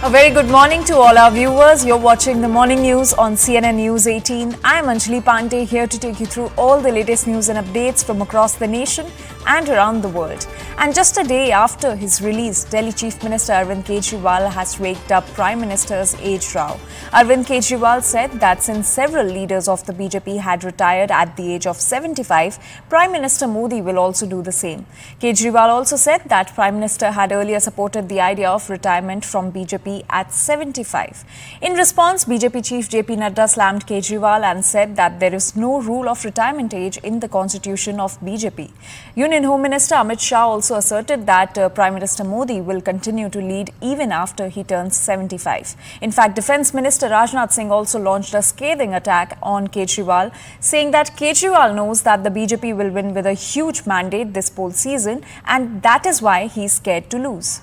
A very good morning to all our viewers. You're watching the morning news on CNN News 18. I'm Anjali Pandey here to take you through all the latest news and updates from across the nation and around the world. And just a day after his release, Delhi Chief Minister Arvind Kejriwal has raked up Prime Minister's age row. Arvind Kejriwal said that since several leaders of the BJP had retired at the age of 75, Prime Minister Modi will also do the same. Kejriwal also said that Prime Minister had earlier supported the idea of retirement from BJP at 75. In response, BJP Chief JP Nadda slammed Kejriwal and said that there is no rule of retirement age in the constitution of BJP. Union Home Minister Amit Shah also asserted that Prime Minister Modi will continue to lead even after he turns 75. In fact, Defence Minister Rajnath Singh also launched a scathing attack on Kejriwal, saying that Kejriwal knows that the BJP will win with a huge mandate this poll season and that is why he's scared to lose.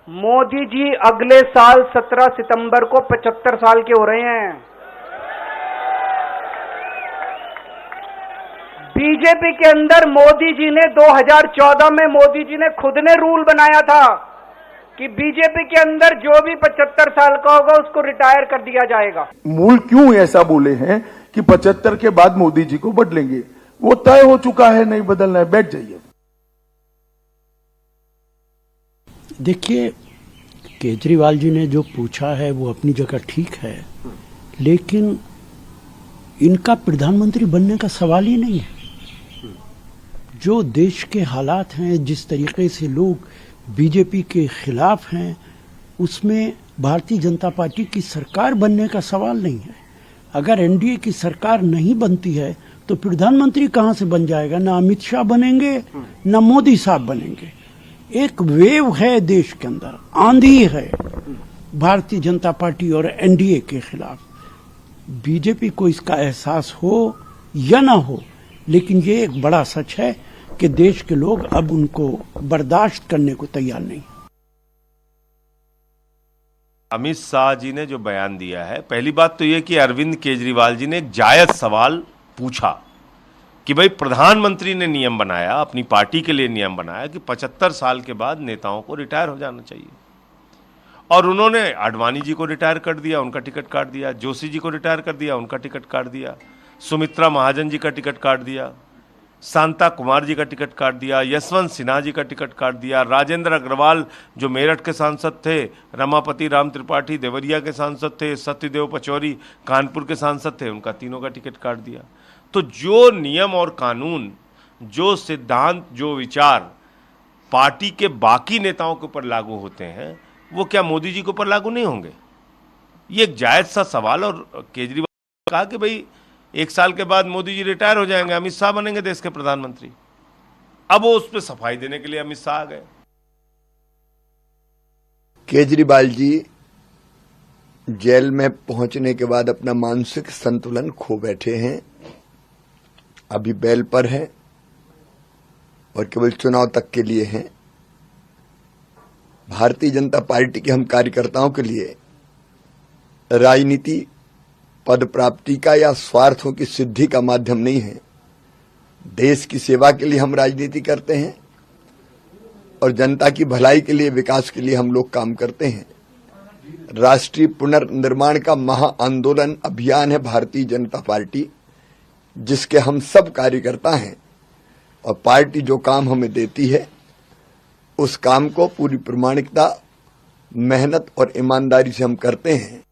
Modi ji अगले साल 17 सितंबर को 75 साल के हो रहे हैं। BJP के अंदर मोदी जी ने 2014 में मोदी जी ने खुद ने रूल बनाया था कि बीजेपी के अंदर जो भी 75 साल का होगा उसको रिटायर कर दिया जाएगा। मूल क्यों ऐसा बोले हैं कि 75 के बाद मोदी जी को बदलेंगे? वो तय हो चुका है, नहीं बदलना है, बैठ जाइए। देखिए, केजरीवाल जी ने जो पूछा है वो अपनी जगह ठीक है, लेकिन इनका प्रधानमंत्री बनने का सवाल ही नहीं है। जो देश के हालात हैं, जिस तरीके से लोग बीजेपी के खिलाफ हैं, उसमें भारतीय जनता पार्टी की सरकार बनने का सवाल नहीं है। अगर एनडीए की सरकार नहीं बनती है तो प्रधानमंत्री कहां से बन जाएगा? ना अमित शाह बनेंगे, ना मोदी साहब बनेंगे। एक वेव है देश के अंदर, आंधी है भारतीय जनता पार्टी और एनडीए के खिलाफ। बीजेपी को इसका एहसास हो या ना हो, लेकिन ये एक बड़ा सच है कि देश के लोग अब उनको बर्दाश्त करने को तैयार नहीं। अमित शाह जी ने जो बयान दिया है, पहली बात तो यह कि अरविंद केजरीवाल जी ने एक जायज सवाल पूछा कि भाई प्रधानमंत्री ने नियम बनाया, अपनी पार्टी के लिए नियम बनाया कि 75 साल के बाद नेताओं को रिटायर हो जाना चाहिए, और उन्होंने आडवाणी जी को रिटायर कर दिया, उनका टिकट काट दिया, जोशी जी को रिटायर कर दिया, उनका टिकट काट दिया, सुमित्रा महाजन जी का टिकट काट दिया, शांता कुमार जी का टिकट काट दिया, यशवंत सिन्हा जी का टिकट काट दिया, राजेंद्र अग्रवाल जो मेरठ के सांसद थे, रमापति राम त्रिपाठी देवरिया के सांसद थे, सत्यदेव पचौरी कानपुर के सांसद थे, उनका तीनों का टिकट काट दिया। तो जो नियम और कानून, जो सिद्धांत, जो विचार पार्टी के बाकी नेताओं के ऊपर लागू होते हैं, वो क्या मोदी जी के ऊपर लागू नहीं होंगे? ये एक जायज सा सवाल। और केजरीवाल ने कहा कि भाई 1 साल के बाद मोदी जी रिटायर हो जाएंगे, अमित शाह बनेंगे देश के प्रधानमंत्री। अब वो उस पर सफाई देने के लिए अमित शाह आ गए। केजरीवाल जी जेल में पहुंचने के बाद अपना मानसिक संतुलन खो बैठे हैं, अभी बेल पर है और केवल चुनाव तक के लिए हैं। भारतीय जनता पार्टी के हम कार्यकर्ताओं के लिए राजनीति पद प्राप्ति का या स्वार्थों की सिद्धि का माध्यम नहीं है। देश की सेवा के लिए हम राजनीति करते हैं और जनता की भलाई के लिए, विकास के लिए हम लोग काम करते हैं। राष्ट्रीय पुनर्निर्माण का महाआंदोलन अभियान है भारतीय जनता पार्टी, जिसके हम सब कार्यकर्ता हैं, और पार्टी जो काम हमें देती है उस काम को पूरी प्रामाणिकता, मेहनत और ईमानदारी से हम करते हैं।